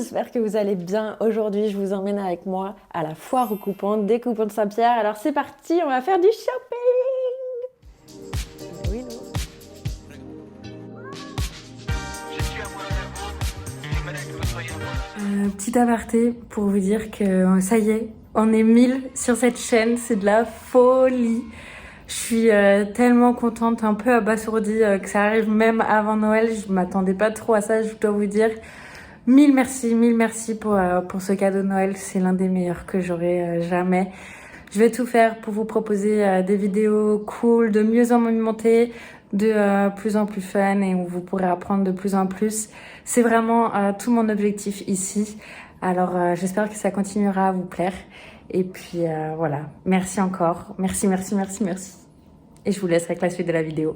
j'espère que vous allez bien. Aujourd'hui, je vous emmène avec moi à la foire aux coupons, des coupons de Saint-Pierre. Alors c'est parti, on va faire du shopping. Oui, non. Petit aparté pour vous dire que ça y est, on est 1000 sur cette chaîne, c'est de la folie. Je suis tellement contente, un peu abasourdie que ça arrive même avant Noël. Je m'attendais pas trop à ça, je dois vous dire. Mille merci pour ce cadeau de Noël. C'est l'un des meilleurs que j'aurai jamais. Je vais tout faire pour vous proposer des vidéos cool, de mieux en mieux montées, de plus en plus fun et où vous pourrez apprendre de plus en plus. C'est vraiment tout mon objectif ici. Alors j'espère que ça continuera à vous plaire. Et puis voilà, merci encore. Merci. Et je vous laisse avec la suite de la vidéo.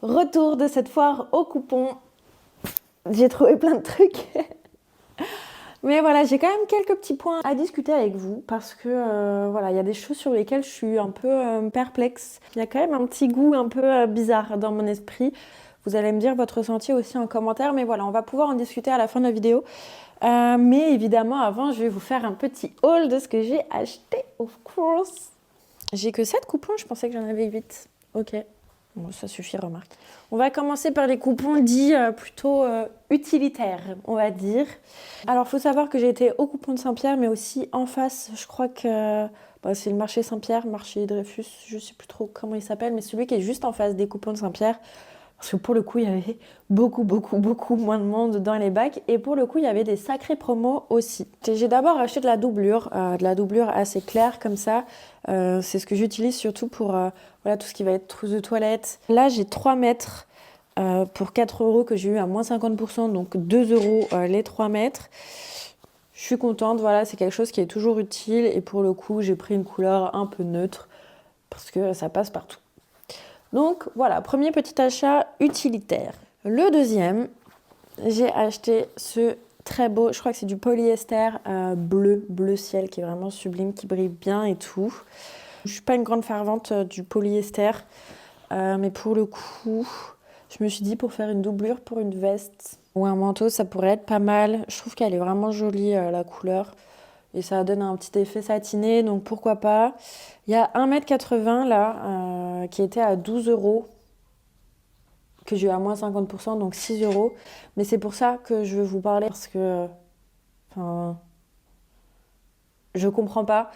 Retour de cette foire aux coupons. J'ai trouvé plein de trucs. Mais voilà, j'ai quand même quelques petits points à discuter avec vous parce que voilà, il y a des choses sur lesquelles je suis un peu perplexe. Il y a quand même un petit goût un peu bizarre dans mon esprit. Vous allez me dire votre ressenti aussi en commentaire, mais voilà, on va pouvoir en discuter à la fin de la vidéo. Mais évidemment, avant, je vais vous faire un petit haul de ce que j'ai acheté, of course. J'ai que 7 coupons, je pensais que j'en avais 8. Ok. Bon, ça suffit, remarque. On va commencer par les coupons dits plutôt utilitaires, on va dire. Alors, il faut savoir que j'ai été au coupon de Saint-Pierre, mais aussi en face, je crois que c'est le marché Saint-Pierre, marché Dreyfus, je ne sais plus trop comment il s'appelle, mais celui qui est juste en face des coupons de Saint-Pierre. Parce que pour le coup, il y avait beaucoup moins de monde dans les bacs. Et pour le coup, il y avait des sacrés promos aussi. J'ai d'abord acheté de la doublure assez claire comme ça. C'est ce que j'utilise surtout pour voilà, tout ce qui va être trousse de toilette. Là, j'ai 3 mètres pour 4 € que j'ai eu à moins 50%, donc 2 € les 3 mètres. Je suis contente, voilà, c'est quelque chose qui est toujours utile. Et pour le coup, j'ai pris une couleur un peu neutre parce que ça passe partout. Donc voilà, premier petit achat utilitaire. Le deuxième, j'ai acheté ce très beau, je crois que c'est du polyester bleu ciel qui est vraiment sublime, qui brille bien et tout. Je suis pas une grande fervente du polyester, mais pour le coup, je me suis dit pour faire une doublure pour une veste ou un manteau, ça pourrait être pas mal. Je trouve qu'elle est vraiment jolie la couleur. Et ça donne un petit effet satiné, donc pourquoi pas. Il y a 1,80 m là, qui était à 12 €, que j'ai eu à moins 50%, donc 6 €. Mais c'est pour ça que je veux vous parler, parce que je comprends pas.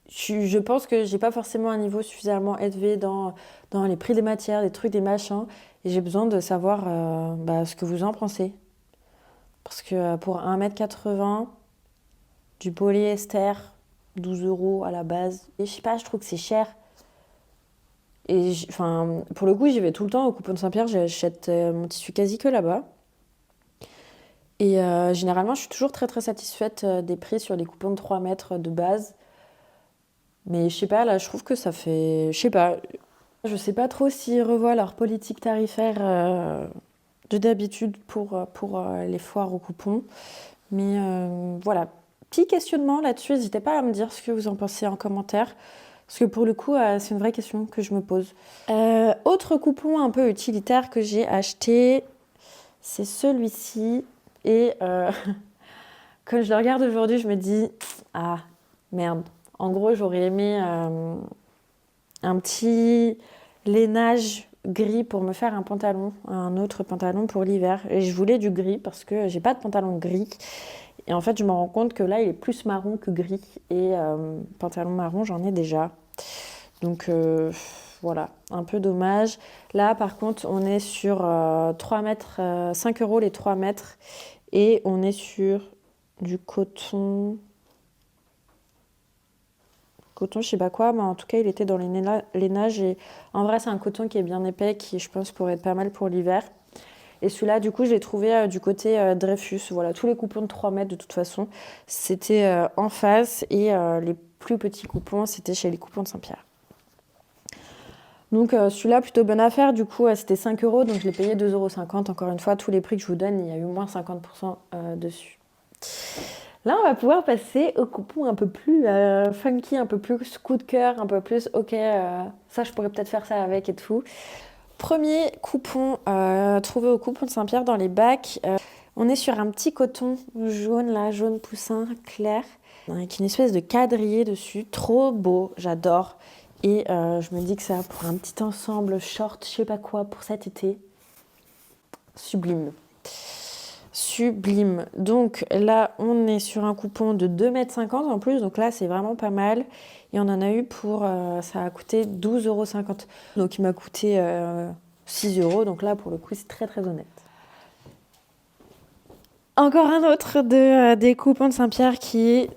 Je pense que j'ai pas forcément un niveau suffisamment élevé dans les prix des matières, des trucs, des machins. Et j'ai besoin de savoir ce que vous en pensez. Parce que pour 1,80 m, du polyester, 12 € à la base. Et je sais pas, je trouve que c'est cher. Et pour le coup, j'y vais tout le temps au coupon de Saint-Pierre, j'achète mon tissu quasi que là-bas. Et généralement, je suis toujours très satisfaite des prix sur les coupons de 3 mètres de base. Mais je sais pas, là, je trouve que ça fait... Je sais pas trop s'ils revoient leur politique tarifaire de d'habitude pour les foires aux coupons. Mais voilà, petit questionnement là-dessus, n'hésitez pas à me dire ce que vous en pensez en commentaire. Parce que pour le coup, c'est une vraie question que je me pose. Autre coupon un peu utilitaire que j'ai acheté, c'est celui-ci. Et quand je le regarde aujourd'hui, je me dis, ah merde. En gros, j'aurais aimé un petit lainage gris pour me faire un autre pantalon pour l'hiver. Et je voulais du gris parce que j'ai pas de pantalon gris. Et en fait, je me rends compte que là, il est plus marron que gris. Et pantalon marron, j'en ai déjà. Donc voilà, un peu dommage. Là, par contre, on est sur 3 mètres, 5 euros les 3 mètres. Et on est sur du coton. Coton, je sais pas quoi, mais en tout cas, il était dans les lainages. Et en vrai, c'est un coton qui est bien épais, qui, je pense, pourrait être pas mal pour l'hiver. Et celui-là, du coup, je l'ai trouvé du côté Dreyfus. Voilà, tous les coupons de 3 mètres, de toute façon, c'était en face. Et les plus petits coupons, c'était chez les coupons de Saint-Pierre. Donc celui-là, plutôt bonne affaire. Du coup, c'était 5 euros, donc je l'ai payé 2,50 €. Encore une fois, tous les prix que je vous donne, il y a eu moins 50% dessus. Là, on va pouvoir passer aux coupons un peu plus funky, un peu plus coup de cœur, un peu plus ok, ça je pourrais peut-être faire ça avec et tout. Premier coupon trouvé au coupon de Saint-Pierre dans les bacs. On est sur un petit coton jaune, là, jaune poussin clair, avec une espèce de quadrillé dessus. Trop beau, j'adore. Et je me dis que ça pour un petit ensemble short, je sais pas quoi, pour cet été. Sublime. Sublime. Donc là, on est sur un coupon de 2,50 m en plus. Donc là, c'est vraiment pas mal. Et on en a eu pour... ça a coûté 12,50 €. Donc il m'a coûté 6 €. Donc là, pour le coup, c'est très très honnête. Encore un autre des coupons de Saint-Pierre qui est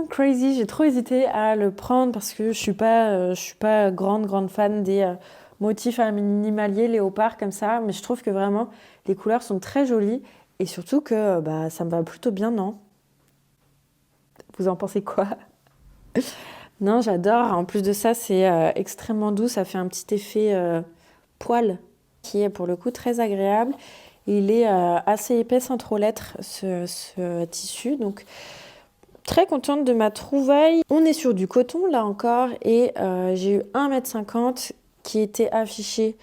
crazy. J'ai trop hésité à le prendre parce que je suis pas grande fan des motifs animaliers léopard comme ça. Mais je trouve que vraiment, les couleurs sont très jolies. Et surtout que ça me va plutôt bien, non? Vous en pensez quoi? Non, j'adore. En plus de ça, c'est extrêmement doux. Ça fait un petit effet poil qui est pour le coup très agréable. Il est assez épais sans trop l'être, ce tissu. Donc, très contente de ma trouvaille. On est sur du coton, là encore. Et j'ai eu 1,50 m qui était affiché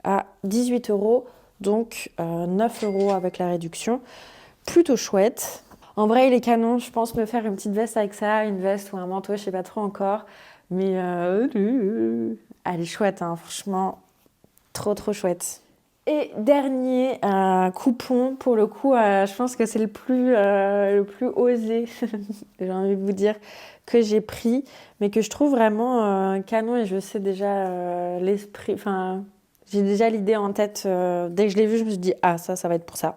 à 18 €. Donc, 9 € avec la réduction. Plutôt chouette. En vrai, il est canon. Je pense me faire une petite veste avec ça, une veste ou un manteau, je sais pas trop encore. Mais elle est chouette, hein, franchement. Trop, trop chouette. Et dernier coupon, pour le coup, je pense que c'est le plus osé, j'ai envie de vous dire, que j'ai pris, mais que je trouve vraiment canon et je sais déjà l'esprit, enfin, j'ai déjà l'idée en tête. Dès que je l'ai vu, je me suis dit, ah, ça va être pour ça.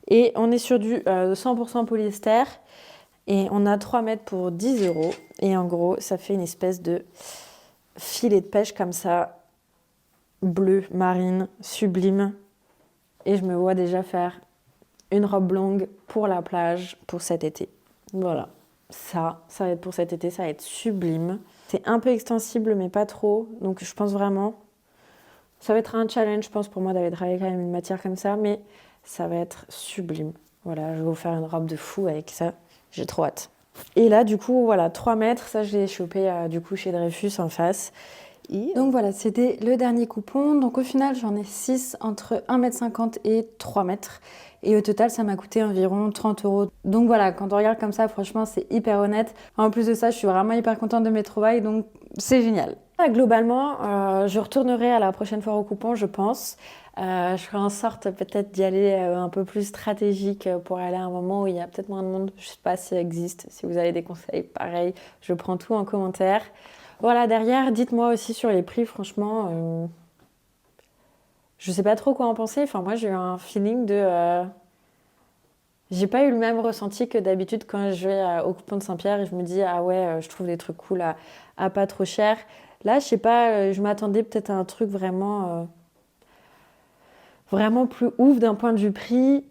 Et on est sur du 100% polyester et on a 3 mètres pour 10 €. Et en gros, ça fait une espèce de filet de pêche comme ça, bleu, marine, sublime. Et je me vois déjà faire une robe longue pour la plage pour cet été. Voilà, ça va être pour cet été, ça va être sublime. C'est un peu extensible, mais pas trop. Donc je pense vraiment, ça va être un challenge, je pense, pour moi d'aller travailler quand même une matière comme ça, mais ça va être sublime. Voilà, je vais vous faire une robe de fou avec ça. J'ai trop hâte. Et là, du coup, voilà, 3 mètres, ça je l'ai chopé du coup chez Dreyfus en face. Donc voilà, c'était le dernier coupon. Donc au final, j'en ai 6 entre 1,50 m et 3 mètres. Et au total, ça m'a coûté environ 30 €. Donc voilà, quand on regarde comme ça, franchement, c'est hyper honnête. En plus de ça, je suis vraiment hyper contente de mes trouvailles, donc c'est génial. Globalement, je retournerai à la prochaine fois au coupon, je pense. Je ferai en sorte peut-être d'y aller un peu plus stratégique pour aller à un moment où il y a peut-être moins de monde. Je sais pas si ça existe. Si vous avez des conseils, pareil, je prends tout en commentaire. Voilà, derrière, dites-moi aussi sur les prix, franchement, je sais pas trop quoi en penser. Enfin, moi, j'ai eu un feeling de... j'ai pas eu le même ressenti que d'habitude quand je vais au coupon de Saint-Pierre et je me dis, ah ouais, je trouve des trucs cool à pas trop cher. Là, je sais pas, je m'attendais peut-être à un truc vraiment plus ouf d'un point de vue prix.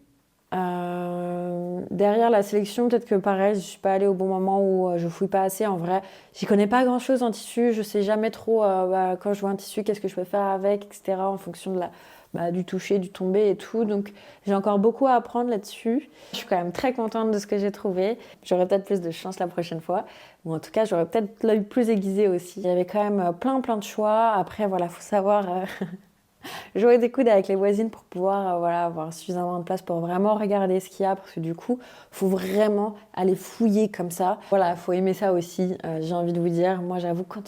Derrière la sélection, peut-être que pareil, je suis pas allée au bon moment où je fouille pas assez. En vrai, j'y connais pas grand-chose en tissu. Je sais jamais trop quand je vois un tissu, qu'est-ce que je peux faire avec, etc. En fonction de du toucher, du tombé et tout. Donc j'ai encore beaucoup à apprendre là-dessus. Je suis quand même très contente de ce que j'ai trouvé. J'aurai peut-être plus de chance la prochaine fois. Ou en tout cas, j'aurai peut-être l'œil plus aiguisé aussi. Il y avait quand même plein de choix. Après, voilà, faut savoir... jouer des coudes avec les voisines pour pouvoir avoir suffisamment de place pour vraiment regarder ce qu'il y a, parce que du coup, faut vraiment aller fouiller comme ça. Voilà, faut aimer ça aussi, j'ai envie de vous dire. Moi, j'avoue, quand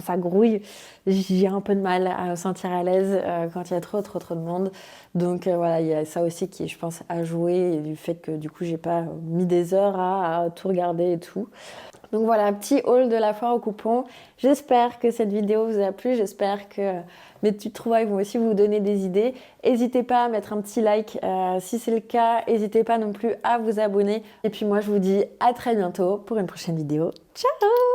ça grouille, j'ai un peu de mal à me sentir à l'aise quand il y a trop de monde. Donc voilà, il y a ça aussi qui, je pense, à jouer, et du fait que du coup, j'ai pas mis des heures à tout regarder et tout. Donc voilà, petit haul de la foire aux coupons. J'espère que cette vidéo vous a plu, j'espère que mes petites trouvailles vont aussi vous donner des idées. N'hésitez pas à mettre un petit like si c'est le cas, n'hésitez pas non plus à vous abonner. Et puis moi je vous dis à très bientôt pour une prochaine vidéo. Ciao!